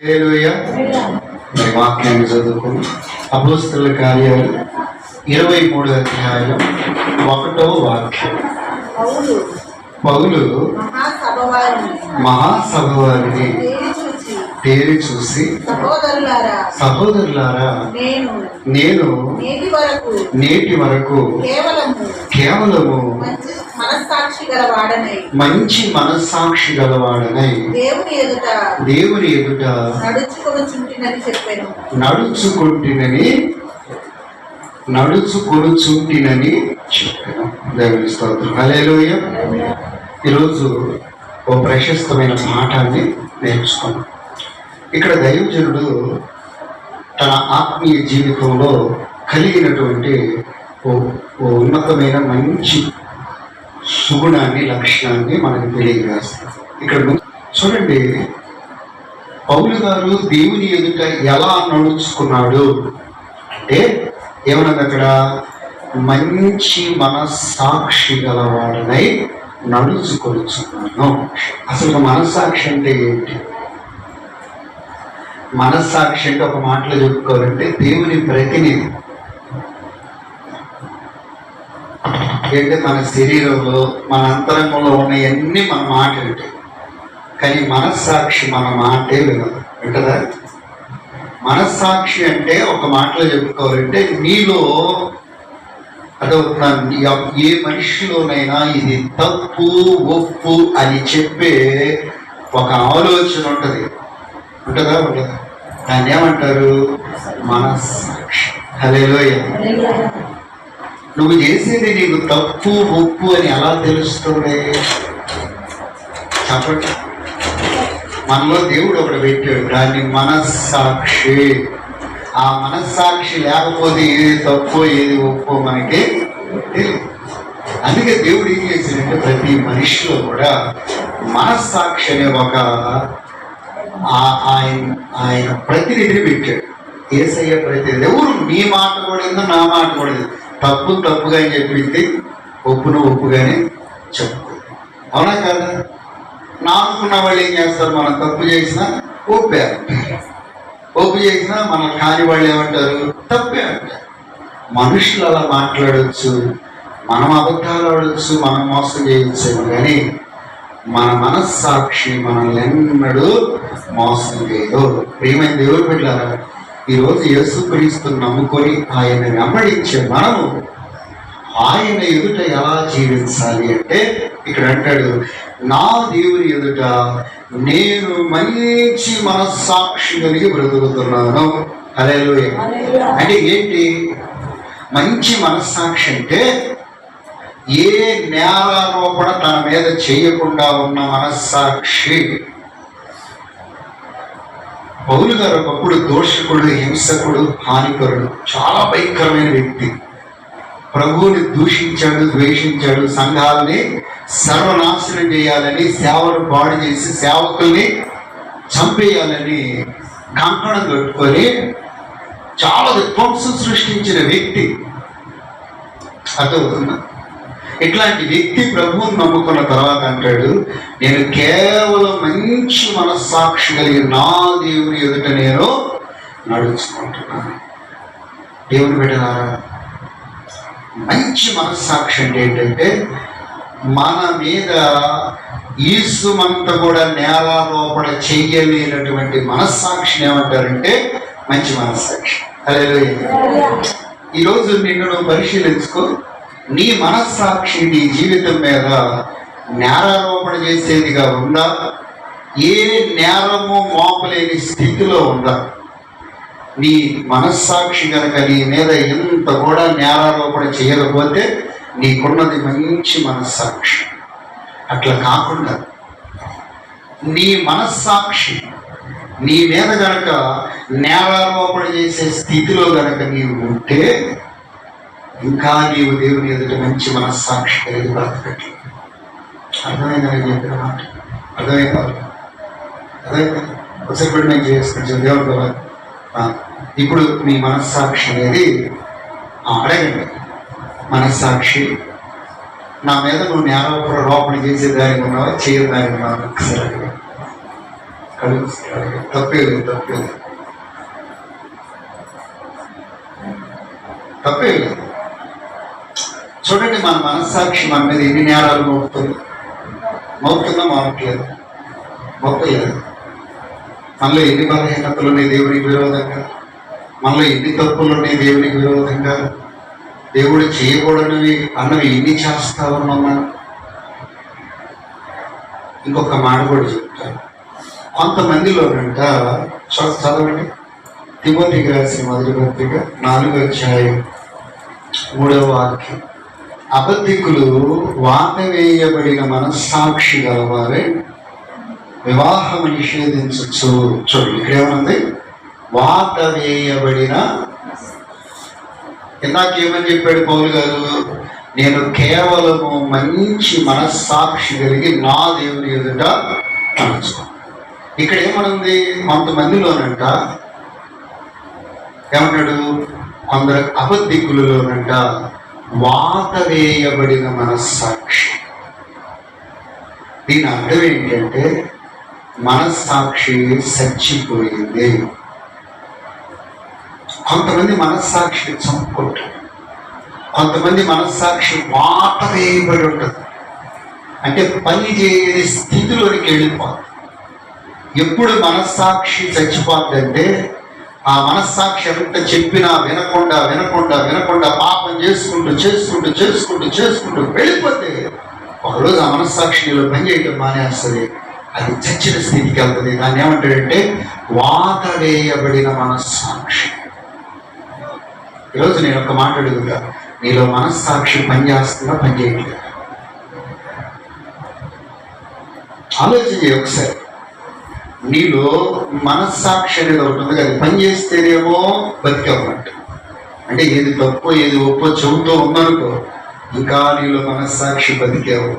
హల్లెలూయా. మరి వాక్యాన్ని చదువుకుని అపోస్తలుల కార్యాలు 23వ అధ్యాయం 1వ వాక్యం. పౌలు మహాసభ వారిని తేరి చూసి, సహోదరులారా, నేను నేటి వరకు కేవలము మంచి మనస్సాక్షి గలవాడనై దేవుని ఎదుట నడుచుకొనుచుంటినని చెప్పాను. దేవుని స్తోత్రం. హల్లెలూయా. ఈరోజు ఓ ప్రశస్తమైన పాఠాన్ని నేర్చుకున్నాం. ఇక్కడ దైవజనుడు తన ఆత్మీయ జీవితంలో కలిగినటువంటి ఓ ఉన్నతమైన మంచి సుగుణాన్ని, లక్షణాన్ని మనకు తెలియజేస్తారు. ఇక్కడ చూడండి, పౌలు గారు దేవుని ఎదుట ఎలా నడుచుకున్నాడు అంటే ఏమన్నది అక్కడ, మంచి మనస్సాక్షి గలవాడనై నడుచుకొనుచున్నాను. అసలు మనస్సాక్షి అంటే ఏంటి? మనస్సాక్షి అంటే ఒక మాటలో చెప్పుకోవాలంటే దేవుని ప్రతినిధి. ఏంటంటే మన శరీరంలో, మన అంతరంగంలో ఉన్నవన్నీ మన మాట వింటాయి, కానీ మనస్సాక్షి మన మాటే వినదు. వింటదా? మనస్సాక్షి అంటే ఒక మాటలో చెప్పుకోవాలంటే నీలో ఏ మనిషిలోనైనా ఇది తప్పు ఒప్పు అని చెప్పే ఒక ఆలోచన ఉంటుంది. ఉంటుందా? ఉండదు. దాన్ని ఏమంటారు? మనస్సాక్షి. హల్లెలూయా. నువ్వు చేసేది నీకు తప్పు ఒప్పు అని ఎలా తెలుస్తుంది? చెప్పండి. మనలో దేవుడు ఒకటి పెట్టాడు, దాన్ని మనస్సాక్షి. ఆ మనస్సాక్షి లేకపోతే ఏది తప్పు ఏది ఒప్పు మనకి తెలియదు. అందుకే దేవుడు ఏం చేశాడంటే ప్రతి మనిషిలో కూడా మనస్సాక్షి అనే ఒక ఆయన ప్రతినిధిని పెట్టాడు. యేసయ్య ప్రతినిధి. ఎవరు నీ మాట కూడదు, నా మాట కూడదు. తప్పు తప్పుగా చెప్పింది, ఒప్పును ఒప్పుగానే చెప్పు. అవునా కదా? నాకున్న వాళ్ళు ఏం చేస్తారు? మనం తప్పు చేసినా ఒప్పే అంటారు, ఒప్పు చేసినా మనం కాని వాళ్ళు ఏమంటారు? తప్పే అంటారు. మనుషులు అలా మాట్లాడవచ్చు, మనం అబద్ధాలు ఆడవచ్చు, మనం మోసం చేయవచ్చు, కానీ మన మనస్సాక్షి మనల్ని ఎన్నడూ మోసం చేయదు. ప్రియమైన దేవుడు బిడ్డలారా, ఈరోజు యేసుక్రీస్తును నమ్ముకొని ఆయన వెంబడించే మనము ఆయన ఎదుట ఎలా జీవించాలి అంటే ఇక్కడ అంటాడు, నా దేవుని ఎదుట నేను మంచి మనస్సాక్షి కలిగి బ్రతుకుతున్నాను. హల్లెలూయా. అంటే ఏంటి మంచి మనస్సాక్షి అంటే? ఏ నేరారోపణ తన మీద చేయకుండా ఉన్న మనస్సాక్షి. పౌలు గారు ఒకప్పుడు దోషకుడు, హింసకుడు, హానికరుడు, చాలా భయంకరమైన వ్యక్తి. ప్రభువుని దూషించాడు, ద్వేషించాడు, సంఘాలని సర్వనాశనం చేయాలని, సేవను పాడు చేసి సేవకుల్ని చంపేయాలని కంకణం కట్టుకొని చాలా విధ్వంసం సృష్టించిన వ్యక్తి. అర్థమవుతుందా? ఇట్లాంటి వ్యక్తి ప్రభువుని నమ్ముకున్న తర్వాత అంటాడు, నేను కేవలం మంచి మనస్సాక్షి కలిగి నా దేవుని ఎదుట నేను నడుచుకుంటున్నాను. దేవుని బిడ్డలారా, మంచి మనస్సాక్షి అంటే ఏంటంటే మన మీద ఈసుమంతా కూడా నేరారోపణ చెయ్యలేనటువంటి మనస్సాక్షిని ఏమంటారంటే మంచి మనస్సాక్షి. హల్లెలూయా. ఈరోజు నిన్ను నువ్వు పరిశీలించుకో. నీ మనస్సాక్షి నీ జీవితం మీద నేరారోపణ చేసేదిగా ఉందా? ఏ నేరము మోపలేని స్థితిలో ఉందా? నీ మనస్సాక్షి కనుక నీ మీద ఎంత కూడా నేరారోపణ చేయకపోతే నీకున్నది మంచి మనస్సాక్షి. అట్లా కాకుండా నీ మనస్సాక్షి నీ మీద గనక నేరారోపణ చేసే స్థితిలో గనక నీవు ఉంటే ఇంకా నీవు దేవుని ఎదుట మంచి మనస్సాక్షి కలిగి బ్రతకట్లేదు. అర్థమైందని చెప్పిన మాట అర్థమైందా? అర్థమైందా? ఒకసారి కూడా మేము చేసుకుంటాం దేవుడు కదా. ఇప్పుడు మీ మనస్సాక్షి అనేది అడగండి. మనస్సాక్షి, నా మీద నువ్వు నేరారోపణ చేసేదానికి ఉన్నావా, చేయదానికి ఉన్నావా? ఒకసారి కలుగుతాడు. తప్పేలేదు తప్పేలేదు తప్పేలేదు. చూడండి, మన మనస్సాక్షి మన మీద ఎన్ని నేరాలు మోపుతుందా మారట్లేదు, మోపలేదు. మనలో ఎన్ని బలహీనతలు ఉన్నాయి దేవునికి విరోధంగా, మనలో ఎన్ని తప్పులు ఉన్నాయి దేవునికి విరోధంగా, దేవుడు చేయకూడనివి అన్నవి ఎన్ని చేస్తా ఉన్నామా. ఇంకొక మాట కూడా చెప్తాను. కొంతమందిలోనంట చదవండి, తిమోతికి రాసిన మొదటి పత్రిక 4వ అధ్యాయం 3వ వాక్యం. అబద్ధికులు వాత వేయబడిన మనస్సాక్షి గలవారే వివాహం నిషేధించచ్చు. చూడండి, ఇక్కడేమనుంది? వాత వేయబడిన. ఇందాకేమని చెప్పాడు పౌలు గారు? నేను కేవలము మంచి మనస్సాక్షి కలిగి నా దేవుని ఎదుట నడుచు. ఇక్కడ ఏమనుంది? కొంతమందిలోనంట ఏమన్నాడు? కొందరు అబద్ధికులలోనంట వాత వేయబడిన మనస్సాక్షి. దీని అర్థం ఏంటంటే మనస్సాక్షి చచ్చిపోయింది. కొంతమంది మనస్సాక్షి చంపుకుంటారు, కొంతమంది మనస్సాక్షి వాత వేయబడి ఉంటుంది. అంటే పని చేయని స్థితిలోనికి వెళ్ళిపోతుంది. ఎప్పుడు మనస్సాక్షి చచ్చిపోద్దంటే ఆ మనస్సాక్షి ఎంత చెప్పినా వినకుండా వినకుండా వినకుండా పాపం చేసుకుంటూ చేసుకుంటూ చేసుకుంటూ చేసుకుంటూ వెళ్ళిపోతే ఒకరోజు ఆ మనస్సాక్షి నీలో పని చేయటం మానేస్తుంది. అది చచ్చిన స్థితికి వెళ్తుంది. దాన్ని ఏమంటాడంటే వాత వేయబడిన మనస్సాక్షి. ఈరోజు నేను ఒక మాట అడుగుతా, నీలో మనస్సాక్షి పనిచేస్తుందా, పని చేయట్లేదు? ఆలోచించే ఒకసారి. నీలో మనస్సాక్షి అనేది ఒకటి ఉంది కదా, పని చేస్తేనేమో బతికేవాలంట. అంటే ఏది తప్పో ఏది ఒప్పో చెబుతూ ఉందనుకో, ఇంకా నీలో మనస్సాక్షి బతికేవు.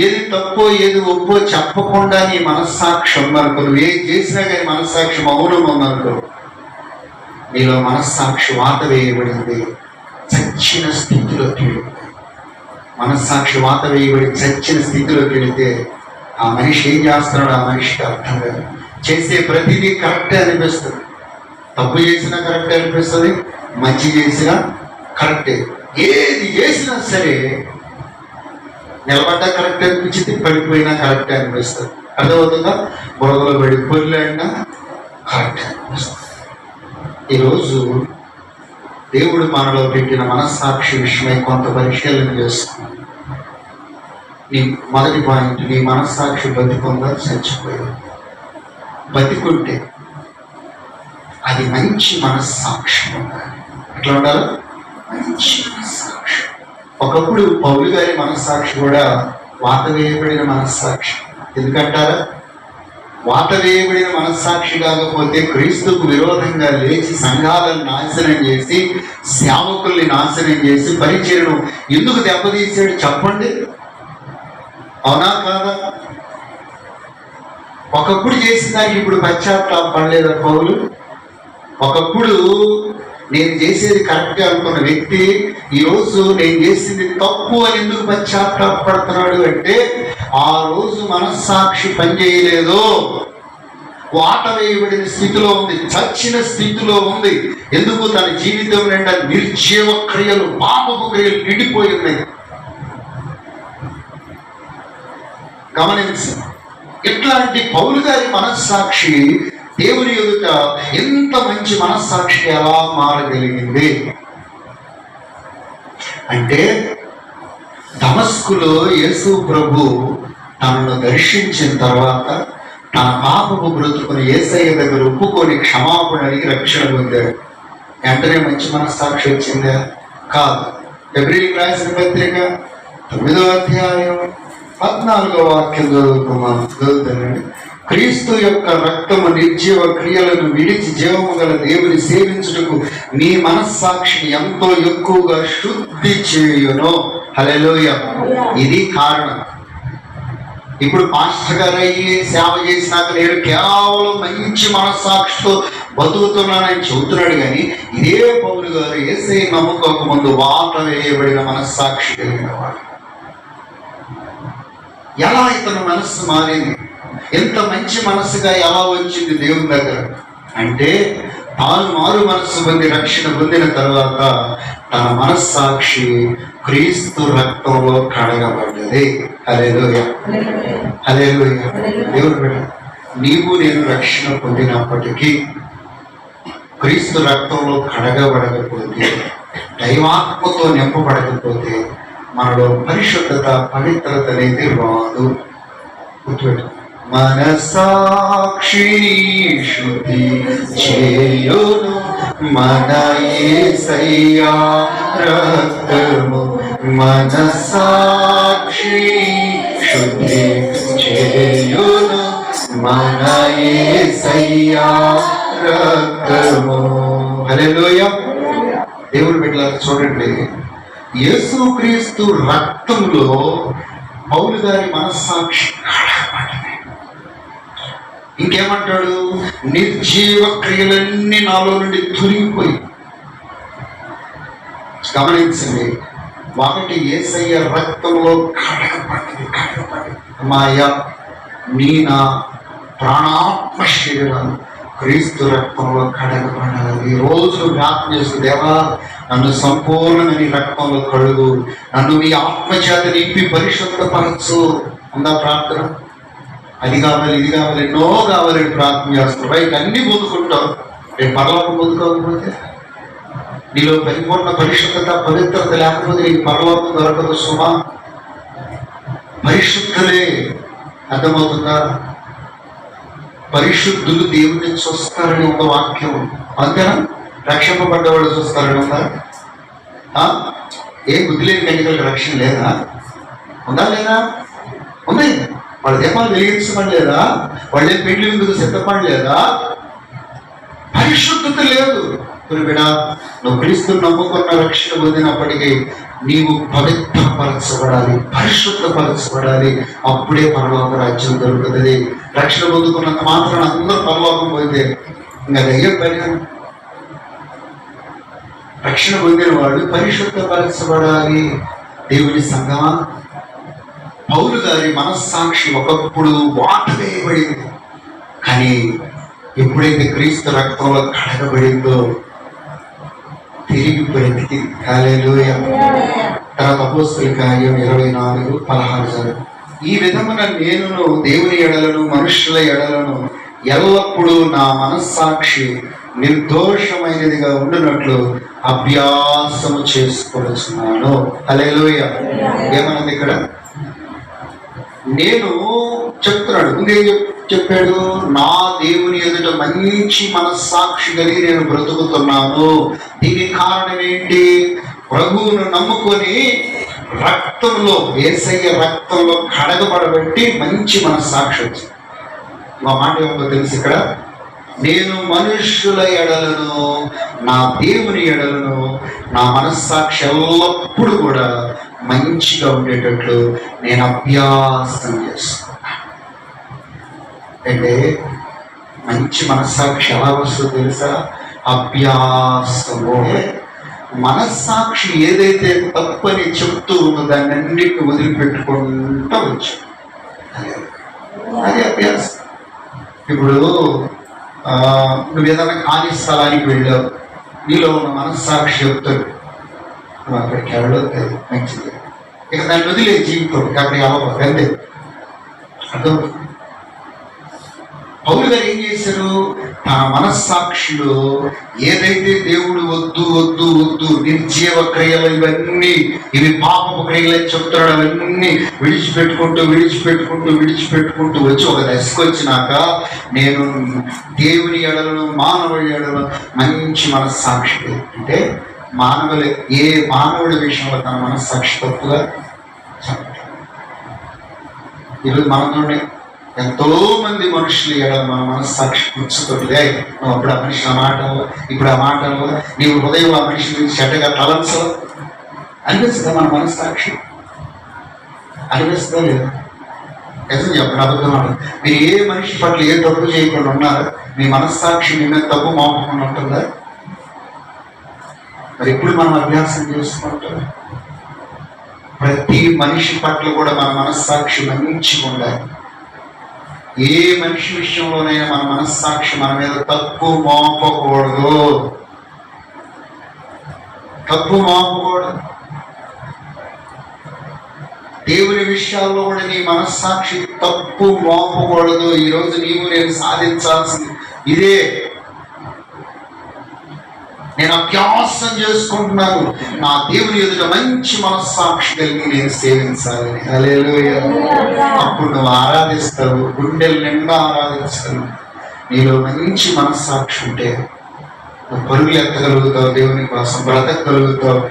ఏది తప్పో ఏది ఒప్పో చెప్పకుండా నీ మనస్సాక్షి ఉందనుకో, నువ్వు ఏది చేసినా కానీ మనస్సాక్షి మౌనం ఉందనుకో, నీలో మనస్సాక్షి వాత వేయబడింది, చచ్చిన స్థితిలోకి వెళితే. మనస్సాక్షి వాత వేయబడి చచ్చిన స్థితిలోకి వెళితే ఆ మనిషి ఏం చేస్తున్నాడు ఆ మనిషికి అర్థం కాదు. చేసే ప్రతిదీ కరెక్టే అనిపిస్తుంది. తప్పు చేసినా కరెక్టే అనిపిస్తుంది, మంచి చేసినా కరెక్టే. ఏది చేసినా సరే నిలబడ్డా కరెక్ట్ అనిపించింది, పడిపోయినా కరెక్టే అనిపిస్తుంది. అర్థమవుతుందా? బురదలో పడి పొర్లాడినా కరెక్టే అనిపిస్తుంది. ఈరోజు దేవుడు మనలో పెట్టిన మనస్సాక్షి విషయమై కొంత పరిశీలన చేస్తున్నాం. నీ మొదటి పాయింట్, నీ మనస్సాక్షి బతికుందా, చచ్చిపోయింది? బతికుంటే అది మంచి మనస్సాక్షి ఉండాలి. ఎట్లా ఉండాలి? మంచి మనస్సాక్షి. ఒకప్పుడు పౌలు గారి మనస్సాక్షి కూడా వాత వేయబడిన మనస్సాక్షి. ఎందుకంటారా? వాత వేయబడిన మనస్సాక్షి కాకపోతే క్రీస్తుకు విరోధంగా లేచి సంఘాలను నాశనం చేసి, సేవకుల్ని నాశనం చేసి పరిచయను ఎందుకు దెబ్బతీసాడు చెప్పండి? అవునా కాదా? ఒకప్పుడు చేసిన దానికి ఇప్పుడు పశ్చాత్తాపడలేదా పౌలు? ఒకప్పుడు నేను చేసేది కరెక్ట్గా అనుకున్న వ్యక్తి ఈరోజు నేను చేసింది తప్పు అని ఎందుకు పశ్చాత్తాపడుతున్నాడు అంటే, ఆ రోజు మనస్సాక్షి పనిచేయలేదు, వాత వేయబడిన స్థితిలో ఉంది, చచ్చిన స్థితిలో ఉంది. ఎందుకు? తన జీవితం నిండా నిర్జీవ క్రియలు, పాపపు క్రియలు నిండిపోయి ఉన్నాయి. గమనించండి, ఇట్లాంటి పౌలు గారి మనస్సాక్షి దేవుని ఎదుట ఎంత మంచి మనస్సాక్షి ఎలా మారగలిగింది అంటే, దమస్కులో యేసు ప్రభు తనను దర్శించిన తర్వాత తన పాపపు బ్రతుకుని యేసయ్య దగ్గర ఒప్పుకొని క్షమాపణ అడిగి రక్షణ పొందాడు. వెంటనే మంచి మనస్సాక్షి వచ్చిందా? కాదు. హెబ్రీయులకు రాసిన పత్రిక 9వ అధ్యాయం 14వ వాక్యం చదువుతానండి. క్రీస్తు యొక్క రక్తము నిర్జీవ క్రియలను విడిచి జీవము గల దేవుని సేవించుటకు నీ మనస్సాక్షిని ఎంతో ఎక్కువగా శుద్ధి చేయును. హల్లెలూయా. ఇది కారణం. ఇప్పుడు పాస్టర్ గారు అయ్యి సేవ చేసినాక నేను కేవలం మంచి మనస్సాక్షితో బతుకుతున్నానని చెబుతున్నాడు. కానీ ఇదే పౌలు గారు యేసయ్య నమ్ముకోక ముందు వాత వేయబడిన మనస్సాక్షి కలిగిన వాడు. ఎలా ఇతను మనస్సు మారింది? ఎంత మంచి మనసుగా ఎలా వచ్చింది దేవుని దగ్గర అంటే, తాను మారు మనస్సు పొంది రక్షణ పొందిన తర్వాత తన మనస్సాక్షి క్రీస్తు రక్తంలో కడగబడ్డది. హల్లెలూయా, హల్లెలూయా. దేవుడు బిడ్డ, నీవు నేను రక్షణ పొందినప్పటికీ క్రీస్తు రక్తంలో కడగబడకపోతే, దైవాత్మతో నింపబడకపోతే మనలో పరిశుద్ధత, పవిత్రత అనేది రాదు. గుర్తుపెట్టు. మనసాక్షిని శుద్ధి చేయును మన యేసయ్యా రక్తము, మనసాక్షిని శుద్ధి చేయును మన యేసయ్యా రక్తము. హల్లెలూయా. దేవుడు బిడ్డలారా చూడండి, యేసుక్రీస్తు రక్తంలో పౌలు గారి మనస్సాక్షి కడగబడింది. ఇంకేమంటాడు? నిర్జీవ క్రియలన్నీ నాలో నుండి తొలగిపోయి. గమనించండి, ఒకటి యేసయ్య రక్తంలో కడగబడింది. అమ్మాయ్యా, నీ నా ప్రాణాత్మ శరీరాలు క్రీస్తు రక్తంలో కడగబడాలి. రోజు ప్రార్థన చేస్తూ, దేవా నన్ను సంపూర్ణంగా నీ రక్తంలో కడుగు, నన్ను నీ ఆత్మచేత నింపి పరిశుద్ధపరచు. ఉందా ప్రార్థన? అది కావాలి, ఇది కావాలి, ఎన్నో కావాలని ప్రార్థన చేస్తారు. రైట్, అన్ని పొందుకుంటావు. రేపు పరలోకం పొందుకోకపోతే, నీలో పరిపూర్ణ పరిశుద్ధత, పవిత్రత లేకపోతే నీకు పరలోకం దొరకదు సుమా. పరిశుద్ధులే, అర్థమవుతుందా? పరిశుద్ధులు దేవుడిని చూస్తారని ఒక వాక్యం, అంతేనా? రక్షింపబడ్డవాళ్ళు చూస్తారని ఉందా? ఏ బుద్ధి లేని కన్యకలకు రక్షణ లేదా? ఉందా లేదా? ఉంది. వాళ్ళ దీపాలు వెలిగించమని లేదా? వాళ్ళే పెళ్లి ముందుకు సిద్ధపడలేదా? పరిశుద్ధత లేదు. బిడ్డ, నువ్వు క్రీస్తుని నమ్ముకున్న రక్షణ పొందినప్పటికీ నీవు పవిత్రపరచబడాలి, పరిశుద్ధపరచబడాలి. అప్పుడే పరలోక రాజ్యం దొరుకుతుంది. రక్షణ పొందుకున్నంత మాత్రం అందరూ పరలోకం పోతే ఇంకా దయ్యం పని. రక్షణ పొందిన వాడు పరిశుద్ధపరచబడాలి. దేవుని సంగమా, పౌలు గారి మనస్సాక్షి ఒకప్పుడు వాటు వేయబడింది. కానీ ఎప్పుడైతే క్రీస్తు రక్తంలో కడగబడిందో తిరిగి బ్రతికి. హల్లెలూయా. తర్వాత అపోస్తలుల కార్యం 24:16. ఈ విధమున నేనును దేవుని ఎడలను మనుష్యుల ఎడలను ఎల్లప్పుడూ నా మనస్సాక్షి నిర్దోషమైనదిగా ఉండునట్లు అభ్యాసము చేసుకొనుచున్నాను. హల్లెలూయా. ఏమన్నది ఇక్కడ? నేను చెప్తున్నాడు, ముందేం చెప్పాడు? నా దేవుని ఎదుట మంచి మనస్సాక్షి కలిగి నేను బ్రతుకుతున్నాను. దీనికి కారణం ఏంటి? ప్రభువును నమ్ముకొని రక్తంలో, యేసయ్య రక్తంలో కడగబడబట్టి మంచి మనస్సాక్షి వచ్చింది. మా మాట ఏమో తెలుసు ఇక్కడ? నేను మనుష్యుల ఎడలను, నా దేవుని ఎడలను నా మనస్సాక్షి ఎల్లప్పుడూ కూడా మంచిగా ఉండేటట్లు నేను అభ్యాసం చేస్తాను. అంటే మంచి మనస్సాక్షి ఎలా వస్తుందో తెలుసా? అభ్యాసము. మనస్సాక్షి ఏదైతే తప్పని చెప్తూ ఉందో దాన్ని అన్నిటిని వదిలిపెట్టుకుంటూ వచ్చు. అది అభ్యాసం. ఇప్పుడు నువ్వు ఏదైనా ఖాళీ స్థలానికి వెళ్ళావు, నీలో ఉన్న మనస్సాక్షి చెప్తాడు నువ్వు అక్కడికి వెళ్ళలేదు, మంచిది, ఇక దాన్ని వదిలే జీవితం అక్కడికి అవ్వదు. అంతే. అర్థం. పౌలు గారు ఏం చేశారు? తన మనస్సాక్షిలో ఏదైతే దేవుడు వద్దు వద్దు వద్దు, నిర్జీవ క్రియలు ఇవన్నీ, ఇవి పాపపు క్రియలు అని చెప్తాడు, అవన్నీ విడిచిపెట్టుకుంటూ విడిచిపెట్టుకుంటూ విడిచిపెట్టుకుంటూ వచ్చి ఒక దశకు వచ్చినాక నేను దేవుని ఎడలను మానవుడి ఎడలను మంచి మనస్సాక్షి. అంటే మానవులు, ఏ మానవుడి విషయంలో తన మనస్సాక్షి తప్పుగా చెప్పాలి. ఈరోజు మనలోనే ఎంతో మంది మనుషులు ఎడల మన మనస్సాక్షి కూర్చుతుంటే, నువ్వు అప్పుడు ఆ మనిషి ఆ మాటల్లో, ఇప్పుడు ఆ మాటల్లో, నీవు హృదయం ఆ మనిషి నుంచి చెడ్డగా తలంచవు అనిపిస్తుందా? మన మనస్సాక్షి అనిపిస్తుందా లేదా? నిజం చెప్పండి, అబద్ధం ఆడు. మీరు ఏ మనిషి పట్ల ఏ తప్పు చేయకుండా ఉన్నారు, మీ మనస్సాక్షి మీ మీద తప్పు మోపకుండా ఉంటుందా? మరి ఎప్పుడు మనం అభ్యాసం చేసుకుంటాం? ప్రతి మనిషి పట్ల కూడా మన మనస్సాక్షి మంచిగా ఉండాలి. ఏ మనిషి విషయంలోనైనా మన మనస్సాక్షి మన మీద తప్పు మోపకూడదు. తప్పు మోపకూడదు. దేవుని విషయాల్లో కూడా నీ మనస్సాక్షి తప్పు మోపకూడదు. ఈరోజు నీవు నేను సాధించాల్సింది ఇదే. నేను అభ్యాసం చేసుకుంటున్నాను, నా దేవుని ఎదుట మంచి మనస్సాక్షి కలిగి నేను సేవించాలని. హల్లెలూయా. అప్పుడు నువ్వు ఆరాధిస్తావు, గుండెల నిండా ఆరాధిస్తావు. నీలో మంచి మనస్సాక్షి ఉంటే నువ్వు పరుగులు ఎత్తగలుగుతావు, దేవుని కోసం బ్రతకగలుగుతావు,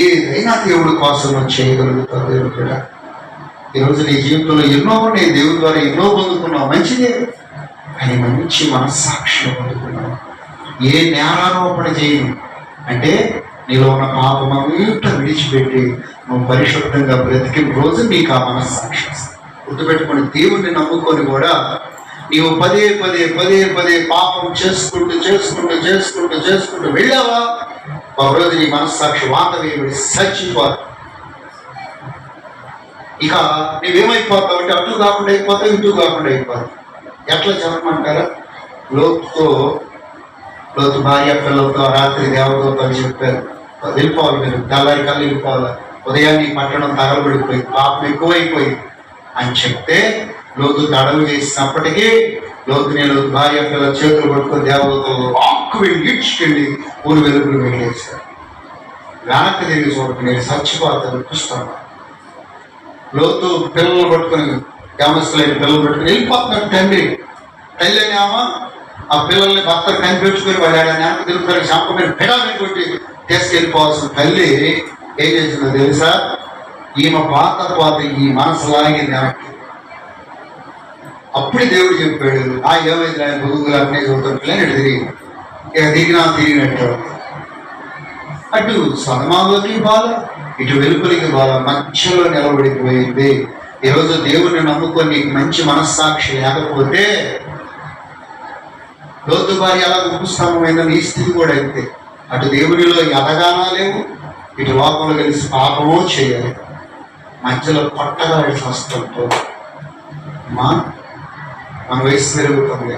ఏదైనా దేవుడి కోసం నువ్వు చేయగలుగుతావు. దేవుడు కూడా ఈరోజు నీ జీవితంలో ఎన్నో ఉన్నాయి, దేవుడి ద్వారా ఎన్నో పొందుకున్నావు, మంచిదే. కానీ మంచి మనస్సాక్షిని పొందుకున్నావు. ఏ నేరారోపణ చేయను అంటే నీలో ఉన్న పాపమంతా విడిచిపెట్టి నువ్వు పరిశుద్ధంగా బ్రతికిన రోజు నీకు ఆ మనస్సాక్షి. గుర్తుపెట్టుకుని దేవుణ్ణి నమ్ముకొని కూడా నీవు పదే పదే పదే పదే పాపం చేసుకుంటూ చేసుకుంటూ చేసుకుంటూ చేసుకుంటూ వెళ్ళావా, ఒకరోజు నీ మనస్సాక్షి వాత వేయబడి చచ్చిపోదు. ఇక నువ్వేమైపోతావు అంటే అటు కాకుండా అయిపోతావు, ఇటు కాకుండా అయిపోతావు. ఎట్లా చెప్పమంటారా? లోతు భార్య పిల్లలతో రాత్రి దేవదూతలు చెప్పారు, వెళ్ళిపోవాలి మీరు, తెల్లారి కళ్ళు వెళ్ళిపోవాలి, ఉదయాన్ని పట్టణం తగలబడిపోయి పాపం ఎక్కువైపోయింది అని చెప్తే లోతు తడవు చేసినప్పటికీ లోతు భార్య పిల్లల చేతులు పట్టుకొని దేవదూతలు ఆక్కు వెళ్ళి ఈడ్చుకెళ్ళి ఊరు వెలుగులు వెళ్ళేశారు. వెనక్కి తిరిగి చూడకు, నేను చచ్చిపోతాను చూస్తాను. లోతు పిల్లలు పట్టుకొని గ్రామస్తులైన పిల్లలు పట్టుకుని వెళ్ళిపోతున్నాడు. తల్లి అనేమా ఆ పిల్లల్ని భర్త కనిపెట్టుకుని పడాడు. వెనక తిరుగుతాడు, శాంప మీద పెడాలని కొట్టి తీసుకెళ్ళిపోవాల్సిన తల్లి ఏం చేసిందో తెలుసా? ఈమె పాత ఈ మనసు లాగింది వెనక్కి. అప్పుడు దేవుడు చెప్పాడు, ఏమైంది ఆయన బుదుగులు అన్నీ చూస్తుంటే తిరిగి ఇక తిరిగినట్టు అటు సదమాలోకి బాల, ఇటు వెలుపలికి బాల, మధ్యలో నిలబడిపోయింది. ఈరోజు దేవుడిని నమ్ముకొని నీకు మంచి మనస్సాక్షి లేకపోతే లోతు భార్య అలా ఉపస్తంభమైన నీ స్థితి కూడా అయితే అటు దేవునిలో ఎదగానా లేవు, ఇటు లోపల కలిసి పాపమో చేయాలి. మధ్యలో కొట్టగా వస్తుంటూ మన వయసు పెరుగుతుంది,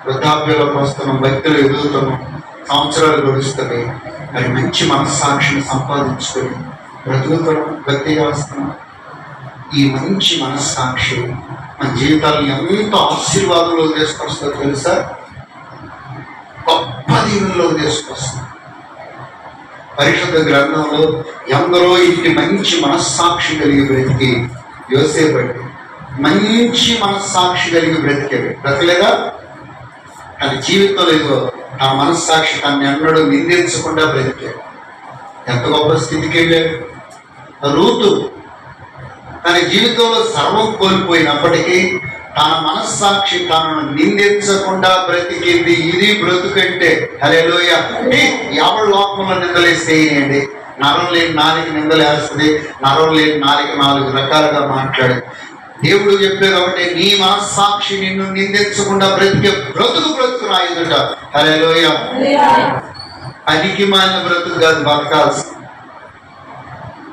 వృద్ధాప్యంలోకి వస్తున్నాం, భక్తులు ఎదుగుతున్నాం, సంవత్సరాలు గడుస్తున్నాయి. మరి మంచి మనస్సాక్షిని సంపాదించుకొని బ్రతుకుతున్నాం, భక్తిగా వస్తున్నాం. ఈ మంచి మనస్సాక్షి మన జీవితాలను ఎంతో ఆశీర్వాదంలో తీసుకొస్తుందో తెలుసా? గొప్ప దీవుల్లో తీసుకొస్తాం. పరిశుద్ధ గ్రంథంలో ఎందరో ఇంటి మంచి మనస్సాక్షి కలిగి బ్రతికి యోసేపు మంచి మనస్సాక్షి కలిగి బ్రతకలేదా? తన జీవితంలో ఏదో తన మనస్సాక్షి తను ఎన్నడూ నిందించకుండా బ్రతికాడు. ఎంత గొప్ప స్థితికి వెళ్ళాడు. రూతు తన జీవితంలో సర్వం కోల్పోయినప్పటికీ తన మనస్సాక్షి తనను నిందించకుండా బ్రతికింది. ఇది బ్రతుకంటే. హల్లెలూయా. ఎవరి లోకంలో నిందలేస్తే అండి, నరం లేని నాలుగు నిందలేస్తుంది, నరం లేని నాలుగు 4 రకాలుగా మాట్లాడు. దేవుడు చెప్పేది ఒకటే, నీ మనస్సాక్షి నిన్ను నిందించకుండా బ్రతికే బ్రతుకు రాయుదుట. హల్లెలూయా. పనికి మాలిన బ్రతుకు కాదు బతకాల్సి.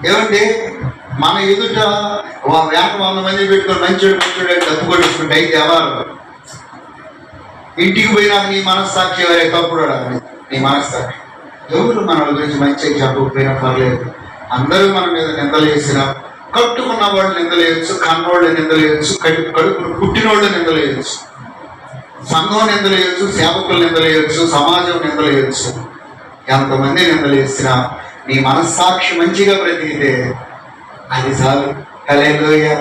ఏమంటే మన ఎదుట 100 మంది పెట్టుకొని మంచోడు డబ్బు కొట్టుకుంటే అయితే ఎవరు ఇంటికి పోయినా నీ మనస్సాక్షి ఎవరే తప్పుడు నీ మనస్సాక్షి. ఎవరు మన గురించి మంచిగా చెప్పకపోయినా పర్లేదు. అందరూ మన మీద నిందలేసినా, కట్టుకున్న వాళ్ళు నిందలేయచ్చు, కన్నోళ్ళు నిందలేయచ్చు, కడుపును పుట్టినోళ్ళు నిందలేయచ్చు, సంఘం నిందలేయచ్చు, సేవకులు నిందలేయచ్చు, సమాజం నిందలేయచ్చు. ఎంతమంది నిందలేసినా నీ మనస్సాక్షి మంచిగా బ్రతికితే అది చాలు. హల్లెలూయా.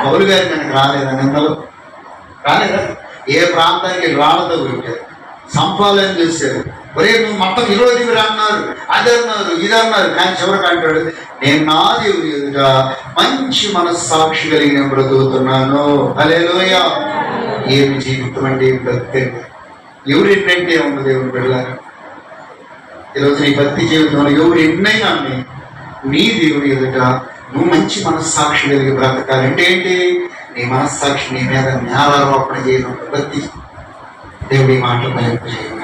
పౌలు గారి మనకు రాలేదా నిందలు? రాలేదా? ఏ ప్రాంతానికి రాళ్ళతో పెట్టారు, సంపాదన చేశారు. ఒరే నువ్వు మొత్తం విరోధివిరా అన్నారు, అది అన్నారు, ఇది అన్నారు. కానీ చివరికి అంటాడు, నేను నా దేవుని ఎదుట మంచి మనస్సాక్షి కలిగిన బ్రతుకుతున్నాను. హల్లెలూయా. ఏమి జీవితం అంటే ఏమి బ్రతికండి. ఎవరు ఎన్నైతే ఉంది దేవుని బిడ్డలారా. ఈరోజు నీ భక్తి జీవితంలో ఎవరు ఎన్నైనా నీ దేవుని ఎదుట నువ్వు మంచి మనస్సాక్షి కలిగి బ్రతకాలంటే ఏంటి? నీ మనస్సాక్షి నీ మీద నేరారోపణ చేయడం భక్తి. దేవుడి మాటలు చేయండి.